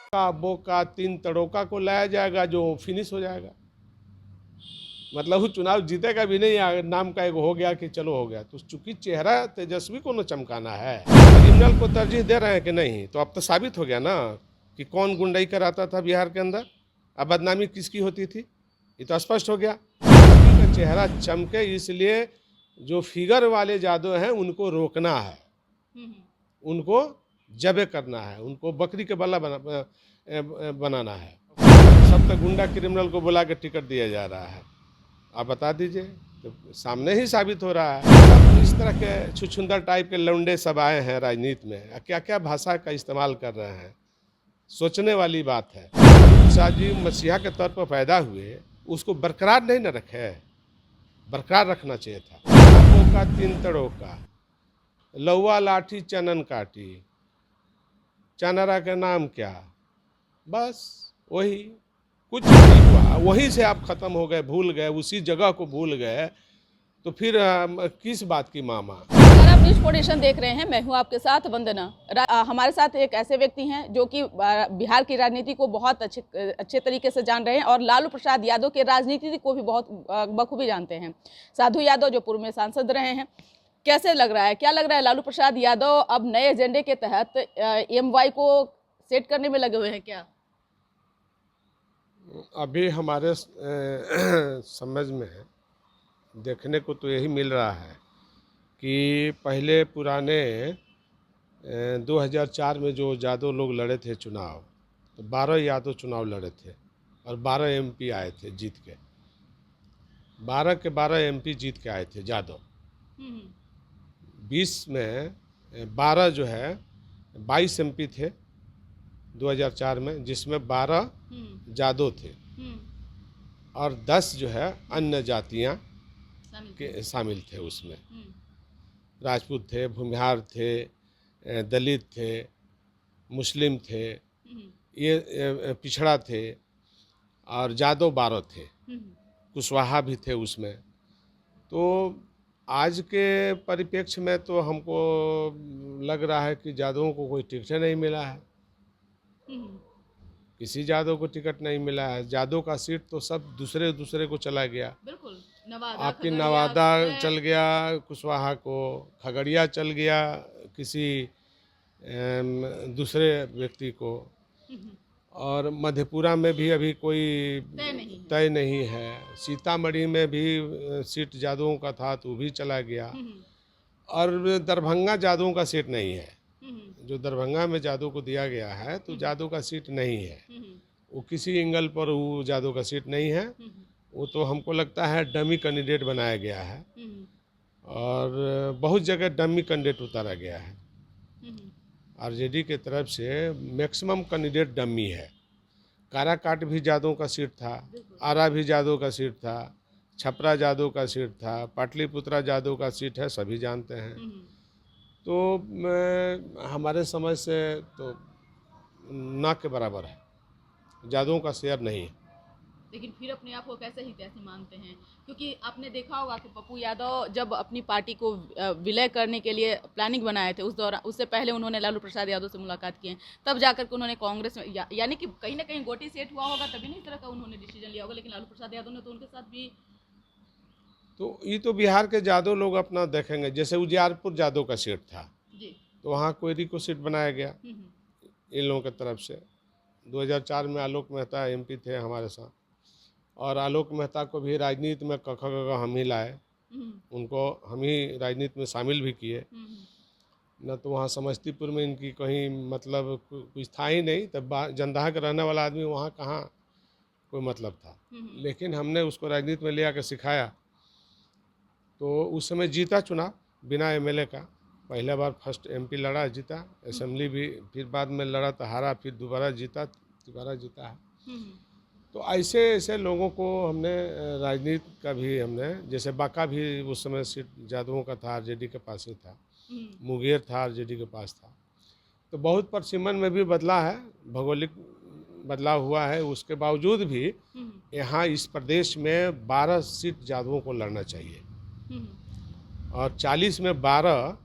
का बोका 3 तड़ोका को लाया जाएगा जो फिनिश हो जाएगा। मतलब वो चुनाव जीतेगा भी नहीं, नाम का एक हो गया कि चलो हो गया। तो चूंकि चेहरा तेजस्वी को न चमकाना है, क्रिमिनल को तरजीह दे रहे हैं कि नहीं, तो अब तो साबित हो गया ना कि कौन गुंडाई कराता था बिहार के अंदर, अब बदनामी किसकी होती थी, ये तो स्पष्ट हो गया। का चेहरा चमके इसलिए जो फिगर वाले जादू हैं उनको रोकना है, उनको जबे करना है, उनको बकरी के बल्ला बनाना है। सब तक गुंडा क्रिमिनल को बुला के टिकट दिया जा रहा है, आप बता दीजिए। तो सामने ही साबित हो रहा है। सब इस तरह के छुछुंदर टाइप के लौंडे सब आए हैं राजनीति में, क्या क्या भाषा का इस्तेमाल कर रहे हैं, सोचने वाली बात है। शाह जी मसीहा के तौर पर पैदा हुए, उसको बरकरार नहीं न रखे, बरकरार रखना चाहिए था। का 3 तड़ोका, लौवा लाठी चनन काटी, चनरा का नाम क्या, बस वही कुछ नहीं हुआ। वहीं से आप खत्म हो गए, भूल गए, उसी जगह को भूल गए, तो फिर किस बात की मामा। आप न्यूज़ पोडिशन देख रहे हैं, मैं हूं आपके साथ वंदना। हमारे साथ एक ऐसे व्यक्ति हैं जो कि बिहार की राजनीति को बहुत अच्छे तरीके से जान रहे हैं और लालू प्रसाद यादव के राजनीति को भी बहुत बखूबी जानते हैं। साधु यादव जो पूर्व में सांसद रहे हैं, कैसे लग रहा है, क्या लग रहा है, लालू प्रसाद यादव अब नए एजेंडे के तहत एमवाई को सेट करने में लगे हुए हैं क्या? अभी हमारे समझ में देखने को तो यही मिल रहा है कि पहले पुराने 2004 में जो यादव लोग लड़े थे चुनाव, तो 12 यादव चुनाव लड़े थे और 12 एमपी आए थे जीत के, 12 के 12 एमपी जीत के आए थे यादव। 20 में 12 जो है 22 एमपी थे 2004 में, जिसमें 12 यादव थे और 10 जो है अन्य जातियां के शामिल थे उसमें। राजपूत थे, भूमिहार थे, दलित थे, मुस्लिम थे, ये पिछड़ा थे, और यादव 12 थे, कुशवाहा भी थे उसमें। तो आज के परिप्रेक्ष्य में तो हमको लग रहा है कि यादवों को कोई टिकट नहीं मिला है, किसी यादव को टिकट नहीं मिला है। यादव का सीट तो सब दूसरे को चला गया। बिल्कुल, आपकी नवादा चल गया कुशवाहा को, खगड़िया चल गया किसी दूसरे व्यक्ति को, और मधेपुरा में भी अभी कोई तय नहीं है। सीतामढ़ी में भी सीट यादवों का था तो भी चला गया, और दरभंगा यादवों का सीट नहीं है। जो दरभंगा में यादव को दिया गया है तो यादव का सीट नहीं है, वो किसी एंगल पर वो यादव का सीट नहीं है। वो तो हमको लगता है डमी कैंडिडेट बनाया गया है, और बहुत जगह डमी कैंडिडेट उतारा गया है। आरजेडी के तरफ से मैक्सिमम कैंडिडेट डमी है। काराकाट भी यादव का सीट था, आरा भी यादव का सीट था, छपरा यादव का सीट था, पाटलिपुत्रा यादव का सीट है, सभी जानते हैं। तो हमारे समझ से तो ना के बराबर है, यादवों का शेयर नहीं है। लेकिन फिर अपने आप को कैसे मानते हैं? क्योंकि आपने देखा होगा कि पप्पू यादव जब अपनी पार्टी को विलय करने के लिए प्लानिंग बनाए थे, उस दौरान उससे पहले उन्होंने लालू प्रसाद यादव से मुलाकात की है, तब जाकर के उन्होंने कांग्रेस में यानी कि कहीं ना कहीं गोटी सेट हुआ होगा, तभी नहीं तरह का उन्होंने डिसीजन लिया होगा। लेकिन लालू प्रसाद यादव ने तो उनके साथ भी, तो ये तो बिहार के यादव लोग अपना देखेंगे। जैसे उजियारपुर यादव का सीट था जी, तो वहाँ कोयरी को सीट बनाया गया इन लोगों की तरफ से। 2004 में आलोक मेहता एमपी थे हमारे साथ, और आलोक मेहता को भी राजनीति में कख हम ही लाए, उनको हम ही राजनीति में शामिल भी किए। न तो वहाँ समस्तीपुर में इनकी कहीं मतलब कुछ था ही नहीं, तब जंदाहा का रहने वाला आदमी वहाँ कहाँ कोई मतलब था। लेकिन हमने उसको राजनीति में ले आकर सिखाया, तो उस समय जीता चुनाव बिना एमएलए का। पहले बार फर्स्ट एमपी लड़ा, जीता, असेंबली भी फिर बाद में लड़ा तो हारा, फिर दोबारा जीता है। तो ऐसे ऐसे लोगों को हमने राजनीति का भी हमने, जैसे बांका भी उस समय सीट यादवों का था, आरजेडी के पास ही था, मुंगेर था आरजेडी के पास था। तो बहुत परसिमन में भी बदला है, भौगोलिक बदलाव हुआ है। उसके बावजूद भी यहाँ इस प्रदेश में 12 सीट यादवों को लड़ना चाहिए, और 40 में 12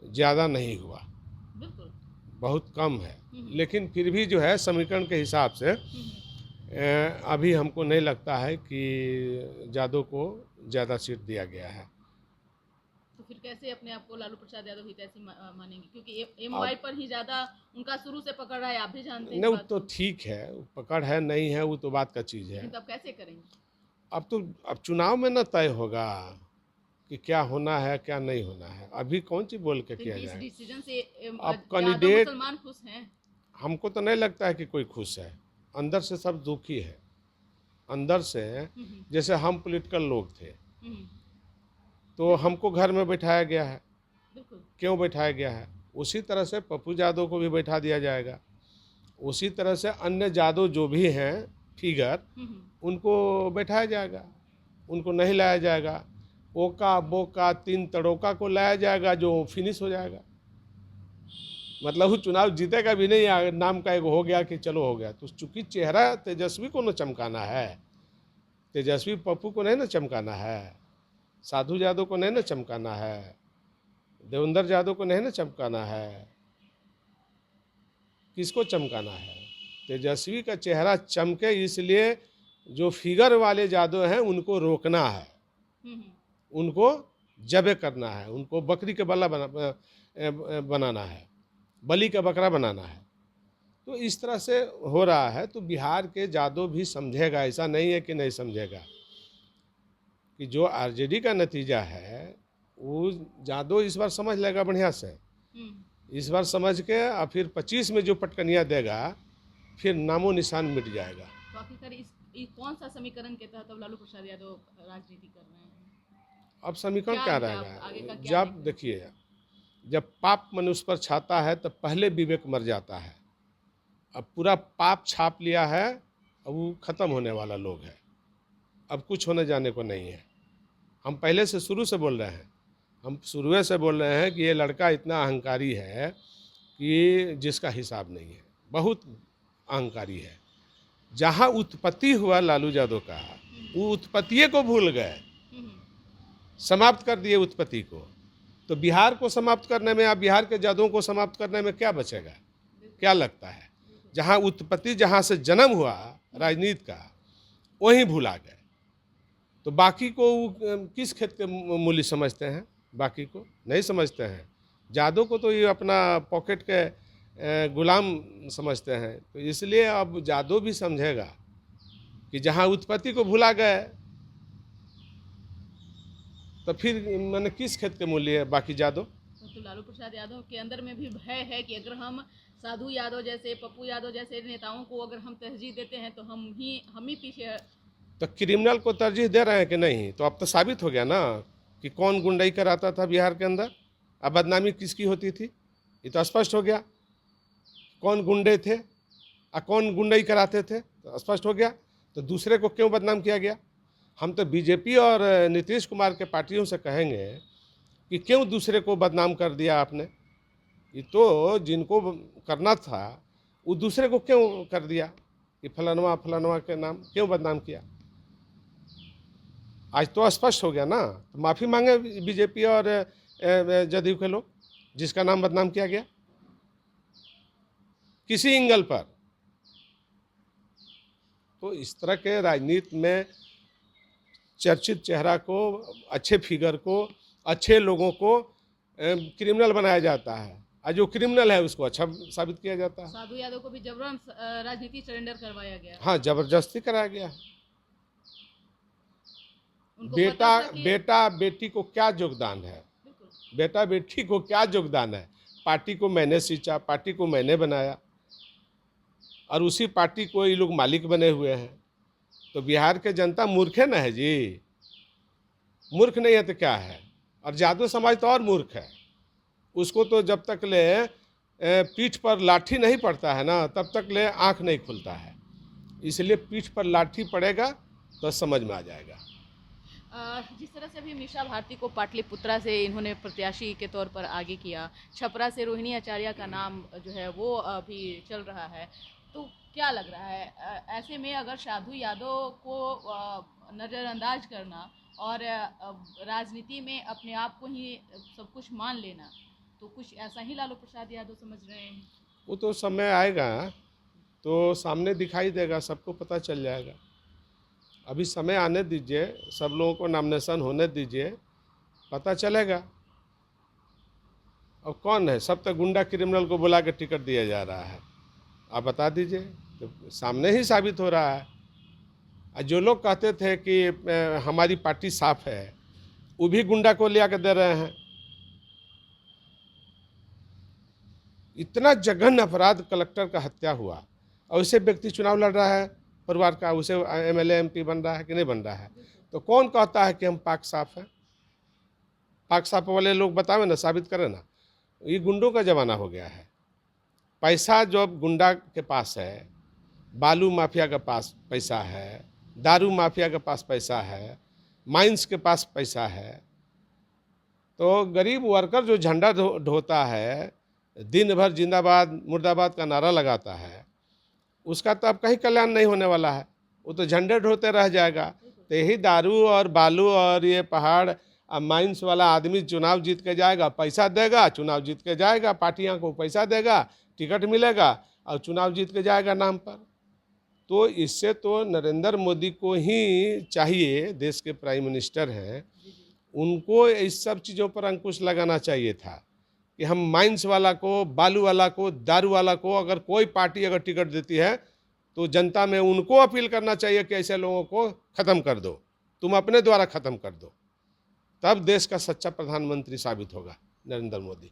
ज़्यादा नहीं हुआ। बहुत कम है, लेकिन फिर भी जो है समीकरण के हिसाब से अभी हमको नहीं लगता है कि यादव को ज़्यादा सीट दिया गया है। तो फिर कैसे अपने आप को लालू प्रसाद यादव हितैषी मानेंगे, क्योंकि एमवाई पर ही ज्यादा उनका शुरू से पकड़ रहा है, आप भी जानते हैं नहीं, इस वो बात तो को। ठीक है, पकड़ है नहीं है वो तो बात का चीज़ है। लेकिन तब कैसे करेंगे? अब चुनाव में ना तय होगा कि क्या होना है क्या नहीं होना है, अभी कौन सी बोल के फिर किया भी इस जाए। डिसीजन से अब यादव कैंडिडेट, मुसलमान खुश हैं? हमको तो नहीं लगता है कि कोई खुश है, अंदर से सब दुखी है अंदर से। जैसे हम पॉलिटिकल लोग थे तो हमको घर में बैठाया गया है, बिल्कुल। क्यों बैठाया गया है, उसी तरह से पप्पू यादव को भी बैठा दिया जाएगा, उसी तरह से अन्य यादव जो भी हैं फिगर उनको बैठाया जाएगा, उनको नहीं लाया जाएगा। ओका बोका तीन तड़ोका को लाया जाएगा जो फिनिश हो जाएगा। मतलब वो चुनाव जीतेगा भी नहीं, नाम का एक हो गया कि चलो हो गया। तो चूंकि चेहरा तेजस्वी को न चमकाना है, तेजस्वी पप्पू को नहीं ना चमकाना है, साधु यादव को नहीं ना चमकाना है, देवेंद्र यादव को नहीं ना चमकाना है, किसको चमकाना है? तेजस्वी का चेहरा चमके, इसलिए जो फिगर वाले यादव हैं उनको रोकना है, उनको जबे करना है, उनको बकरी के बल्ला बनाना है, बलि का बकरा बनाना है। तो इस तरह से हो रहा है। तो बिहार के यादव भी समझेगा, ऐसा नहीं है कि नहीं समझेगा, कि जो आरजेडी का नतीजा है वो यादव इस बार समझ लेगा बढ़िया से। इस बार समझ के और फिर 25 में जो पटकनिया देगा फिर नामो निशान मिट जाएगा। तो आखिरकार इस कौन सा समीकरण के तहत अब लालू प्रसाद यादव राजनीति कर रहे हैं? अब समीकरण क्या आगे रहेगा? का क्या जब देखिए, जब पाप मनुष्य पर छाता है तब पहले विवेक मर जाता है। अब पूरा पाप छाप लिया है, अब वो खत्म होने वाला लोग है, अब कुछ होने जाने को नहीं है। हम पहले से शुरू से बोल रहे हैं, हम शुरू से बोल रहे हैं कि ये लड़का इतना अहंकारी है कि जिसका हिसाब नहीं है, बहुत अहंकारी है। जहाँ उत्पत्ति हुआ लालू यादव का, वो उत्पत्तिये को भूल गए, समाप्त कर दिए उत्पत्ति को। तो बिहार को समाप्त करने में या बिहार के यादवों को समाप्त करने में क्या बचेगा? क्या लगता है? जहाँ उत्पत्ति, जहाँ से जन्म हुआ राजनीति का, वहीं भुला गए। तो बाकी को किस खेत के मूल्य समझते हैं? बाकी को नहीं समझते हैं। यादव को तो ये अपना पॉकेट के गुलाम समझते हैं। तो इसलिए अब यादव भी समझेगा कि जहाँ उत्पत्ति को भुला गए तो फिर मैंने किस खेत के मूल्य है बाकी यादव। तो लालू प्रसाद यादव के अंदर में भी भय है कि अगर हम साधु यादव जैसे, पप्पू यादव जैसे नेताओं को अगर हम तरजीह देते हैं तो हम ही पीछे। तो क्रिमिनल को तरजीह दे रहे हैं कि नहीं? तो अब तो साबित हो गया ना कि कौन गुंडाई कराता था बिहार के अंदर, अब बदनामी किसकी होती थी, ये तो स्पष्ट हो गया। कौन गुंडे थे और कौन गुंडाई कराते थे, तो स्पष्ट हो गया। तो दूसरे को क्यों बदनाम किया गया? हम तो बीजेपी और नीतीश कुमार के पार्टियों से कहेंगे कि क्यों दूसरे को बदनाम कर दिया आपने? ये तो जिनको करना था वो दूसरे को क्यों कर दिया कि फलानवा फलानवा के नाम क्यों बदनाम किया? आज तो स्पष्ट हो गया ना। तो माफ़ी मांगे बीजेपी और जदयू के लोग, जिसका नाम बदनाम किया गया किसी एंगल पर। तो इस तरह के राजनीति में चर्चित चेहरा को, अच्छे फिगर को, अच्छे लोगों को क्रिमिनल बनाया जाता है, और जो क्रिमिनल है उसको अच्छा साबित किया जाता है। साधु यादव को भी जबरन राजनीति सरेंडर करवाया गया। हाँ, जबरदस्ती कराया गया है। उनको बेटा बेटी को क्या योगदान है? बेटा बेटी को क्या योगदान है? पार्टी को मैंने सींचा, पार्टी को मैंने बनाया, और उसी पार्टी को ये लोग मालिक बने हुए हैं। तो बिहार के जनता मूर्ख है ना है जी? मूर्ख नहीं है तो क्या है? और यादव समाज तो और मूर्ख है। उसको तो जब तक ले पीठ पर लाठी नहीं पड़ता है ना, तब तक ले आँख नहीं खुलता है। इसलिए पीठ पर लाठी पड़ेगा तो समझ में आ जाएगा। जिस तरह से अभी मीसा भारती को पाटलिपुत्रा से इन्होंने प्रत्याशी के तौर पर आगे किया, छपरा से रोहिणी आचार्य का नाम जो है वो अभी चल रहा है, तो क्या लग रहा है ऐसे में अगर साधु यादव को नज़रअंदाज करना और राजनीति में अपने आप को ही सब कुछ मान लेना, तो कुछ ऐसा ही लालू प्रसाद यादव समझ रहे हैं? वो तो समय आएगा तो सामने दिखाई देगा, सबको पता चल जाएगा। अभी समय आने दीजिए, सब लोगों को नॉमिनेशन होने दीजिए, पता चलेगा। और कौन है? सब तक गुंडा क्रिमिनल को बुला के टिकट दिया जा रहा है, आप बता दीजिए। तो सामने ही साबित हो रहा है। और जो लोग कहते थे कि हमारी पार्टी साफ है, वो भी गुंडा को ले आकर दे रहे हैं। इतना जघन्य अपराध, कलेक्टर का हत्या हुआ और उसे व्यक्ति चुनाव लड़ रहा है परिवार का, उसे एमएलए एमपी बन रहा है कि नहीं बन रहा है? तो कौन कहता है कि हम पाक साफ हैं? पाक साफ वाले लोग बतावे ना, साबित करें ना। ये गुंडों का ज़माना हो गया है। पैसा जो गुंडा के पास है, बालू माफिया के पास पैसा है, दारू माफिया के पास पैसा है, माइंस के पास पैसा है, तो गरीब वर्कर जो झंडा ढोता है, दिन भर जिंदाबाद मुर्दाबाद का नारा लगाता है, उसका तो अब कहीं कल्याण नहीं होने वाला है। वो तो झंडे ढोते रह जाएगा। तो यही दारू और बालू और ये पहाड़ माइंस वाला आदमी चुनाव जीत के जाएगा, पैसा देगा, चुनाव जीत के जाएगा, पार्टियां को पैसा देगा, टिकट मिलेगा और चुनाव जीत के जाएगा नाम पर। तो इससे तो नरेंद्र मोदी को ही चाहिए, देश के प्राइम मिनिस्टर हैं, उनको इस सब चीज़ों पर अंकुश लगाना चाहिए था कि हम माइंस वाला को, बालू वाला को, दारू वाला को अगर कोई पार्टी अगर टिकट देती है तो जनता में उनको अपील करना चाहिए कि ऐसे लोगों को ख़त्म कर दो, तुम अपने द्वारा ख़त्म कर दो। तब देश का सच्चा प्रधानमंत्री साबित होगा नरेंद्र मोदी।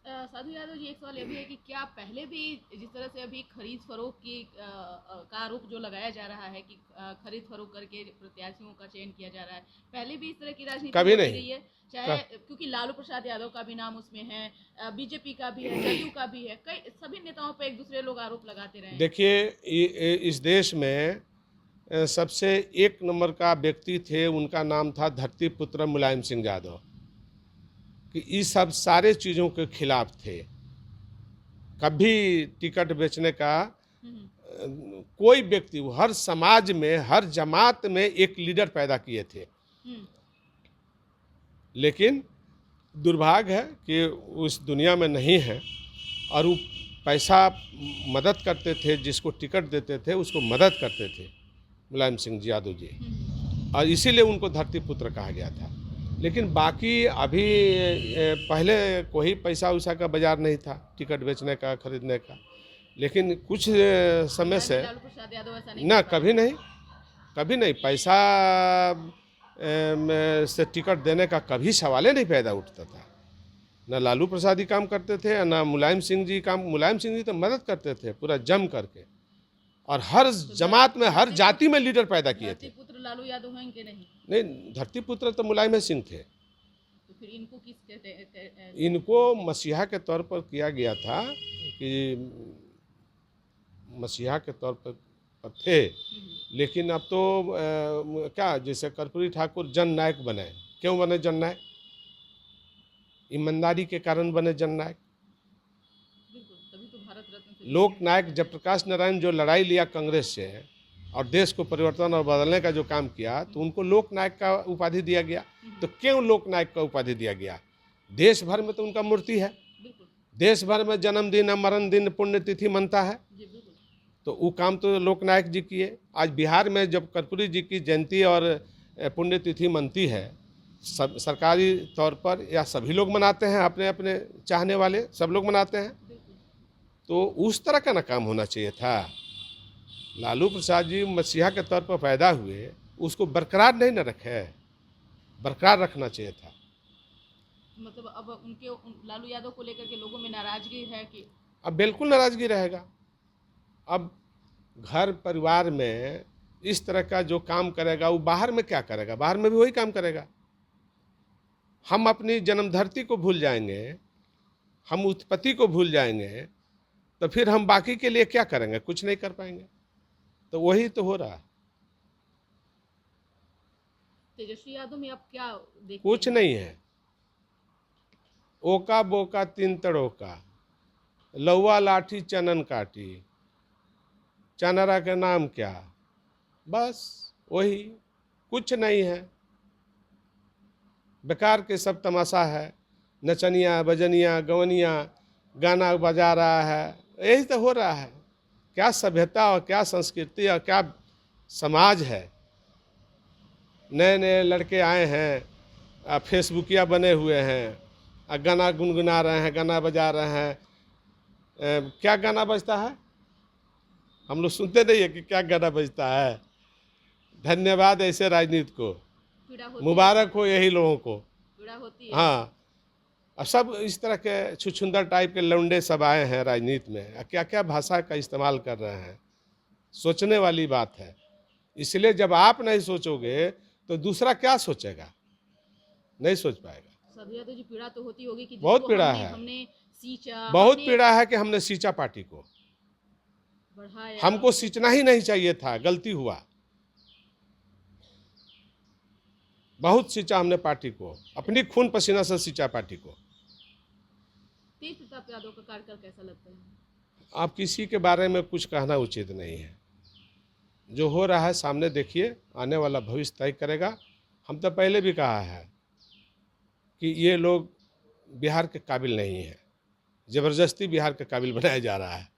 साधु यादव जी, एक सवाल ये भी है कि क्या पहले भी जिस तरह से अभी खरीद फरोख्त की का आरोप जो लगाया जा रहा है कि खरीद फरोख्त करके प्रत्याशियों का चयन किया जा रहा है, पहले भी इस तरह की राजनीति कभी होती नहीं रही है? चाहे क्योंकि लालू प्रसाद यादव का भी नाम उसमें है, बीजेपी का भी है, जदयू का भी है, कई सभी नेताओं पर एक दूसरे लोग आरोप लगाते रहे। देखिए, इस देश में सबसे एक नंबर का व्यक्ति थे, उनका नाम था धरती पुत्र मुलायम सिंह यादव, कि इस सब सारे चीज़ों के खिलाफ थे। कभी टिकट बेचने का कोई व्यक्ति, हर समाज में, हर जमात में एक लीडर पैदा किए थे। लेकिन दुर्भाग्य है कि उस दुनिया में नहीं है। और वो पैसा मदद करते थे, जिसको टिकट देते थे उसको मदद करते थे मुलायम सिंह यादव जी, और इसीलिए उनको धरती पुत्र कहा गया था। लेकिन बाकी अभी पहले कोई पैसा वैसा का बाजार नहीं था टिकट बेचने का, खरीदने का। लेकिन कुछ समय से ना, कभी नहीं पैसा से टिकट देने का कभी सवाल ही नहीं पैदा उठता था। ना लालू प्रसाद ही काम करते थे, ना मुलायम सिंह जी तो मदद करते थे पूरा जम करके, और हर जमात में, हर जाति में लीडर पैदा किए थे। पुत्र लालू यादव हैं कि नहीं? नहीं, धरती पुत्र तो मुलायम सिंह थे। तो फिर इनको किस कहते हैं? इनको मसीहा के तौर पर किया गया था, कि मसीहा के तौर पर थे। लेकिन अब तो क्या, जैसे कर्पूरी ठाकुर जननायक बने। क्यों बने जननायक? ईमानदारी के कारण बने जननायक। तभी तो भारत रत्न लोकनायक जयप्रकाश नारायण जो लड़ाई लिया कांग्रेस से और देश को परिवर्तन और बदलने का जो काम किया, तो उनको लोकनायक का उपाधि दिया गया। तो क्यों लोकनायक का उपाधि दिया गया? देश भर में तो उनका मूर्ति है, देश भर में जन्मदिन, मरण दिन, पुण्यतिथि मनता है। तो वो काम तो लोकनायक जी किए। आज बिहार में जब कर्पूरी जी की जयंती और पुण्यतिथि मनती है, सब सरकारी तौर पर, या सभी लोग मनाते हैं, अपने अपने चाहने वाले सब लोग मनाते हैं, तो उस तरह का ना काम होना चाहिए था। लालू प्रसाद जी मसीहा के तौर पर पैदा हुए, उसको बरकरार नहीं न रखे, बरकरार रखना चाहिए था। मतलब अब उनके लालू यादव को लेकर के लोगों में नाराजगी है कि? अब बिल्कुल नाराजगी रहेगा। अब घर परिवार में इस तरह का जो काम करेगा, वो बाहर में क्या करेगा? बाहर में भी वही काम करेगा। हम अपनी जन्मधरती को भूल जाएंगे, हम उत्पत्ति को भूल जाएंगे, तो फिर हम बाकी के लिए क्या करेंगे? कुछ नहीं कर पाएंगे। तो वही तो हो रहा है। तेजस्वी यादव में अब क्या देखते कुछ हैं? नहीं है। ओका बोका तीन तड़ोका, लौवा लाठी चनन काटी, चनरा के नाम क्या, बस वही, कुछ नहीं है। बेकार के सब तमाशा है। नचनिया, बजनिया, गवनिया, गाना बजा रहा है, यही तो हो रहा है। क्या सभ्यता और क्या संस्कृति और क्या समाज है। नए नए लड़के आए हैं, फेसबुकिया बने हुए हैं, गाना गुनगुना रहे हैं, गाना बजा रहे हैं। क्या गाना बजता है? हम लोग सुनते नहीं है कि क्या गाना बजता है। धन्यवाद ऐसे राजनीति को, मुबारक हो यही लोगों को। पीड़ा होती है। हाँ, अब सब इस तरह के छुछुंदर टाइप के लौंडे सब आए हैं राजनीति में। क्या क्या भाषा का इस्तेमाल कर रहे हैं, सोचने वाली बात है। इसलिए जब आप नहीं सोचोगे तो दूसरा क्या सोचेगा? नहीं सोच पाएगा। सभी तो जी पीड़ा तो होती होगी कि बहुत जिसको पीड़ा हमने है। हमने सींचा, बहुत हमने पीड़ा है कि हमने सींचा पार्टी को। बढ़ाया। हमको सींचना ही नहीं चाहिए था, गलती हुआ। बहुत सींचा हमने पार्टी को, अपनी खून पसीना से सींचा पार्टी को। तेज प्रताप यादव का कार्यकाल कैसा लगता है? आप किसी के बारे में कुछ कहना उचित नहीं है। जो हो रहा है सामने देखिए, आने वाला भविष्य तय करेगा। हम तो पहले भी कहा है कि ये लोग बिहार के काबिल नहीं है, जबरदस्ती बिहार के काबिल बनाया जा रहा है।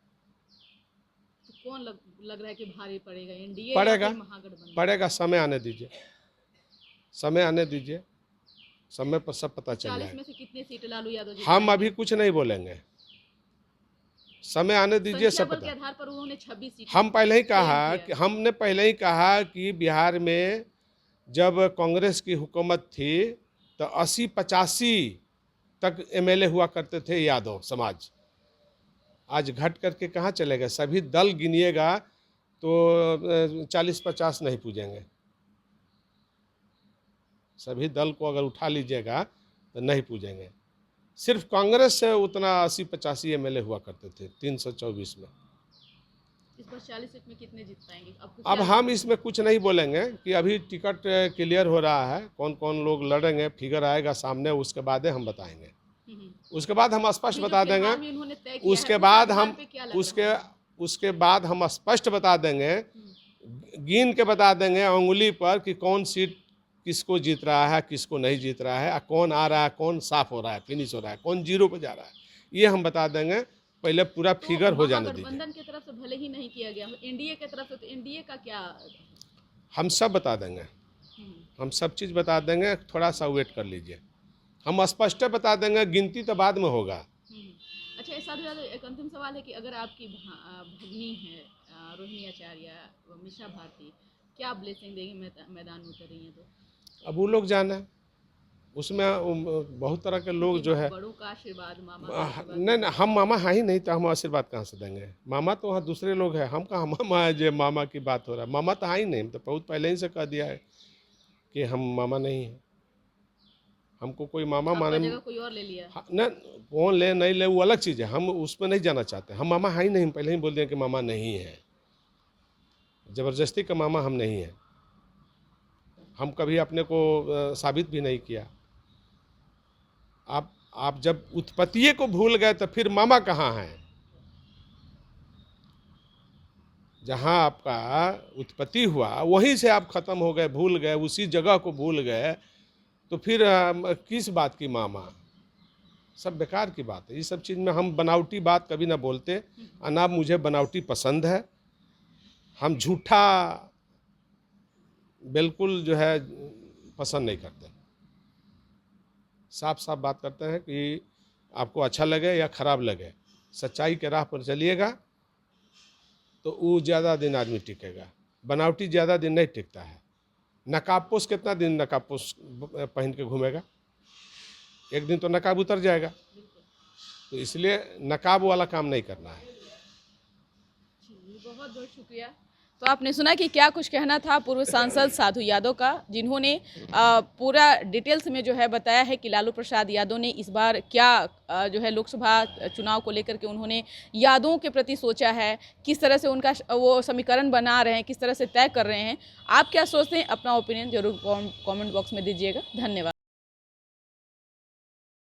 तो कौन लग रहा है कि भारी पड़ेगा, एनडीए पड़ेगा, या फिर महागठबंधन? पड़ेगा। समय आने दीजिए, समय आने दीजिए, समय पर सब पता चल 40 जाएगा। में से कितने सीट लालू यादव जी? हम अभी कुछ नहीं बोलेंगे, समय आने दीजिए, सब संख्या बल के पता। आधार पर उन्होंने 26 सीट हम पहले ही कहा किया। कि हमने पहले ही कहा कि बिहार में जब कांग्रेस की हुकूमत थी तो 80-85 तक एमएलए हुआ करते थे यादव समाज। आज घट करके कहाँ चले गए? सभी दल गिनिएगा तो 40-50 नहीं पूजेंगे। सभी दल को अगर उठा लीजिएगा तो नहीं पूजेंगे। सिर्फ कांग्रेस से उतना 80-85 एमएलए हुआ करते थे 324 में। इस बार 40 सीट में कितने जीत पाएंगे? अब हम इसमें कुछ नहीं बोलेंगे कि अभी टिकट क्लियर हो रहा है, कौन कौन लोग लड़ेंगे, फिगर आएगा सामने, उसके बाद हम बताएंगे। उसके बाद हम स्पष्ट बता देंगे। उसके बाद हम स्पष्ट बता देंगे, गिन के बता देंगे अंगुली पर कि कौन सीट किसको जीत रहा है, किसको नहीं जीत रहा है, कौन आ रहा है, कौन साफ हो रहा है, फिनिश हो रहा है, कौन जीरो पे जा रहा है। ये हम बता देंगे। पहले पूरा फिगर हो जाने दीजिए। गठबंधन की तरफ से भले ही नहीं किया गया, एनडीए की तरफ से, तो एनडीए का क्या? हम सब बता देंगे, हम सब चीज़ बता देंगे। थोड़ा सा वेट कर लीजिए, हम स्पष्ट बता देंगे। गिनती तो बाद में होगा। अच्छा, इस साथ एक अंतिम सवाल है कि अगर आपकी भगिनी है रोहिणी आचार्य, मिशा भारती, क्या ब्लेसिंग देगी मैदान में उतर रही हैं? तो अब वो लोग जाने, उसमें बहुत तरह के लोग जो है। बड़ों का आशीर्वाद, मामा का आशीर्वाद। नहीं, हम मामा हैं ही नहीं, तो हम आशीर्वाद कहाँ से देंगे? मामा तो वहाँ दूसरे लोग हैं। हम कहाँ मामा है जो मामा की बात हो रहा है? मामा तो है ही नहीं। हम तो बहुत पहले ही से कह दिया है कि हम मामा नहीं हैं। हमको कोई मामा माने जगह कोई और ले लिया। न, कौन ले नहीं ले वो अलग चीज़ है, हम उसमें नहीं जाना चाहते। हम मामा है ही नहीं, हम पहले ही बोल दिया कि मामा नहीं है। ज़बरदस्ती का मामा हम नहीं हैं। हम कभी अपने को साबित भी नहीं किया। आप जब उत्पत्ति को भूल गए तो फिर मामा कहाँ हैं? जहाँ आपका उत्पत्ति हुआ वहीं से आप खत्म हो गए, भूल गए, उसी जगह को भूल गए, तो फिर किस बात की मामा? सब बेकार की बात है। ये सब चीज़ में हम बनावटी बात कभी ना बोलते, और ना मुझे बनावटी पसंद है। हम झूठा बिल्कुल जो है पसंद नहीं करते। साफ साफ बात करते हैं कि आपको अच्छा लगे या ख़राब लगे, सच्चाई के राह पर चलिएगा तो वो ज़्यादा दिन आदमी टिकेगा। बनावटी ज़्यादा दिन नहीं टिकता है। नकाबपोश कितना दिन नकाबपोश पहन के घूमेगा? एक दिन तो नकाब उतर जाएगा। तो इसलिए नकाब वाला काम नहीं करना है। बहुत बहुत शुक्रिया। तो आपने सुना कि क्या कुछ कहना था पूर्व सांसद साधु यादव का, जिन्होंने पूरा डिटेल्स में जो है बताया है कि लालू प्रसाद यादव ने इस बार क्या जो है लोकसभा चुनाव को लेकर के उन्होंने यादवों के प्रति सोचा है, किस तरह से उनका वो समीकरण बना रहे हैं, किस तरह से तय कर रहे हैं। आप क्या सोचते हैं? अपना ओपिनियन जरूर कमेंट बॉक्स में दीजिएगा। धन्यवाद।